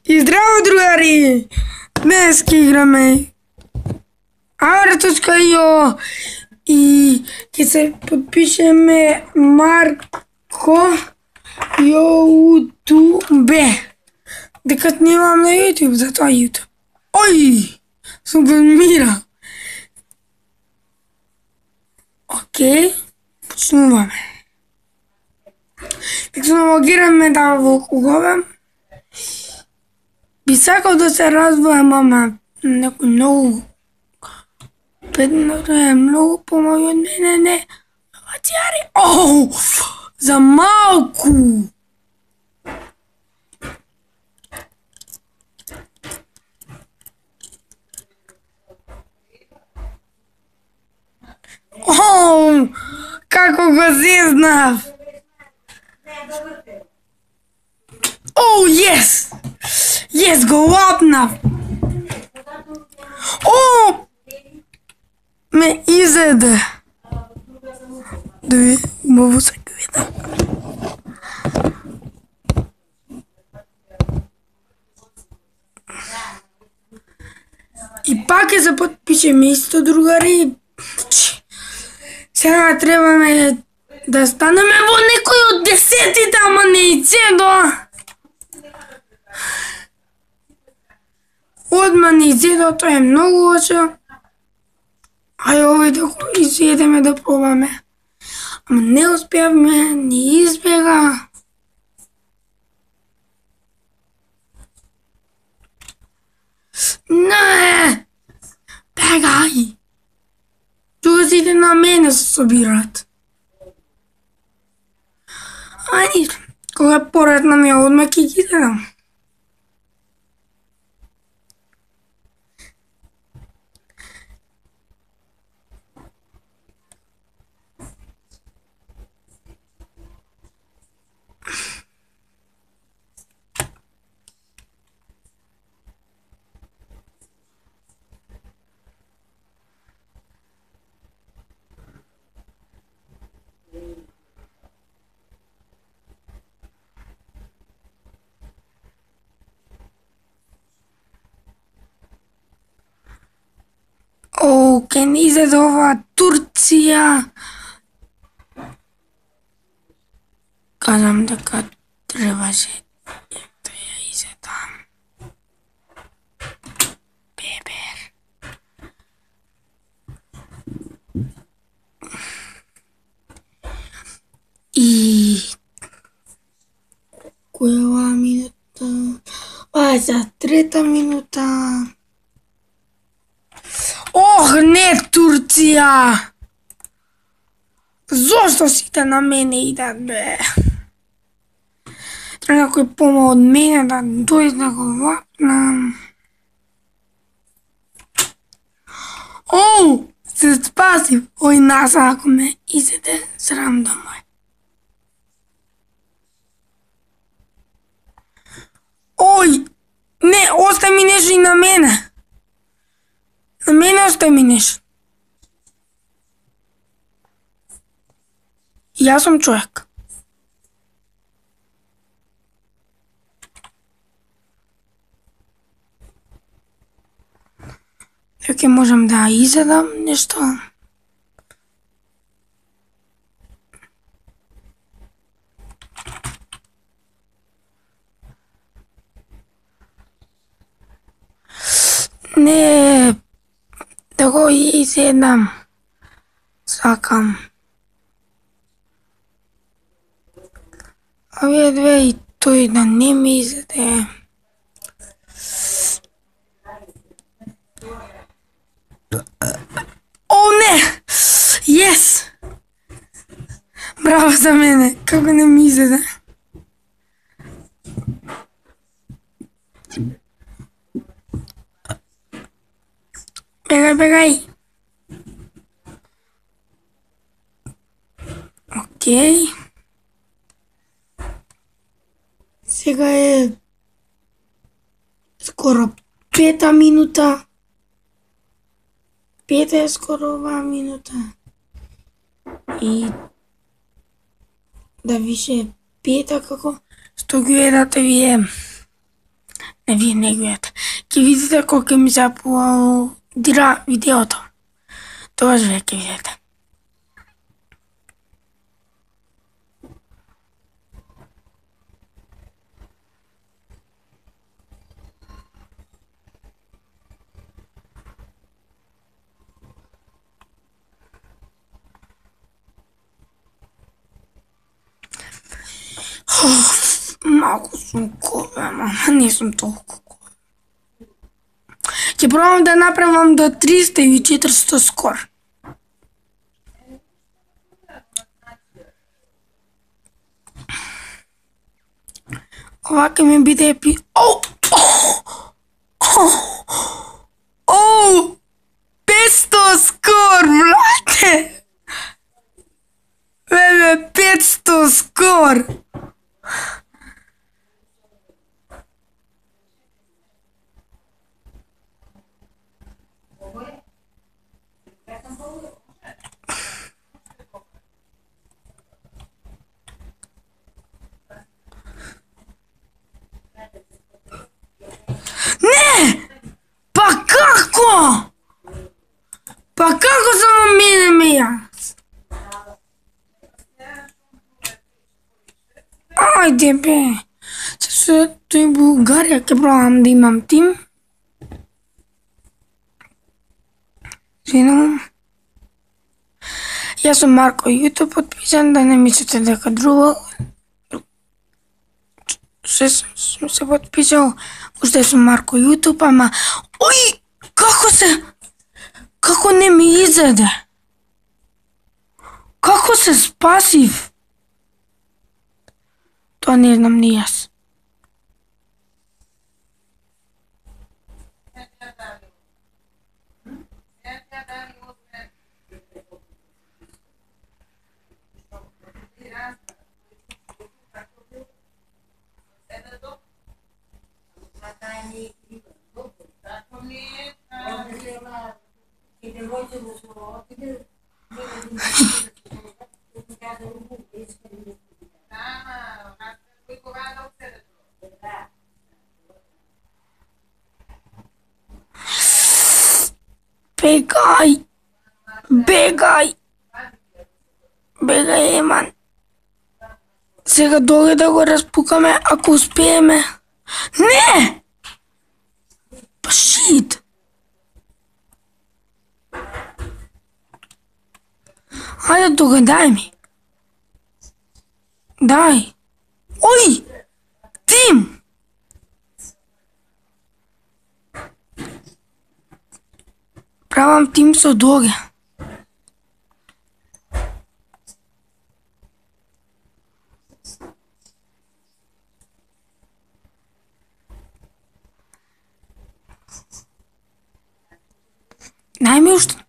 И здраво, другари! Днес ќе играме Авраточка.io и ќе се подпишеме Марко YouTube. Дека снимам на YouTube, затоа YouTube. Ој! Сум мира. Океј, почнуваме. Дека се налогираме да волкугове. Би сакал да се развојам, ама некој многу бедно е, многу помој од мене, не. Ватјари, оу, за малку. Оу, како го зезнав. Оу, јес! Јес, го лапнав! О! Ме изеде! Да ви убаво се гледа. И пак ќе се подпишеме исто, другари. Сега требаме да станеме во некој од 10-тите, ама не и цедо. Одма не изедо, тоа е многу лошо. Ај овој да го изедеме да пробаме. Ама не успеавме, ни избега. Не! Бегај! Тука сите на мене се собираат. Ајде, кога е поредна ми одма ќе ги гледам. О, ке не изеде ова Турција. Казам дека требаше да ја изедам. Бебер. И која минута? А, за трета минута. Ох, не, Турција! Зошто сите на мене идат, бе? Треба некој помал од мене да дојде да го вапнам. Оу, се спасив. Ој, наса, ако ме изеде, срам да мој. Ој, не, остај ми нешто и на мене. На мене остај ми нешто. Јас сум човек. Дека можам да изедам нешто. Не, да го изедам. Сакам. Овие две и тој да не ми изеде. О, не! Јес! Браво за мене, како не ми изеде. Бегај, бегај. Океј. Сега е скоро 5-та минута. 5 е скоро оваа минута. И да више 5-та како што ги гледате вие Не, вие не гледате. Ќе видите колко ми се аплодира видеото. Тогаш вие ќе видите. Малко сум голема, ама не сум толку голема. Ќе пробам да направам до 300 или 400 скор. Ова ќе ми биде Оу! 500 скор, брате! Бебе, 500 скор! Не! Па како? Па како само мене ме јас? Ајде бе. Се тој Бугарија ќе пробам да имам тим. Женам. Јас сум Марко YouTube подписан, да не мислите дека друго. Сум се подписал, уште сум Марко YouTube, ама... Ој! Како се... Како не ми изеде? Како се спасив? Тоа не знам ни јас. Бегај! Бегај! Бегај, Еман! Сега долу да го распукаме, ако успееме. Не! Па шит! Ајде тога, дај ми. Дај. Ој! Тим! Правам тим со Доге. Дај ми уште.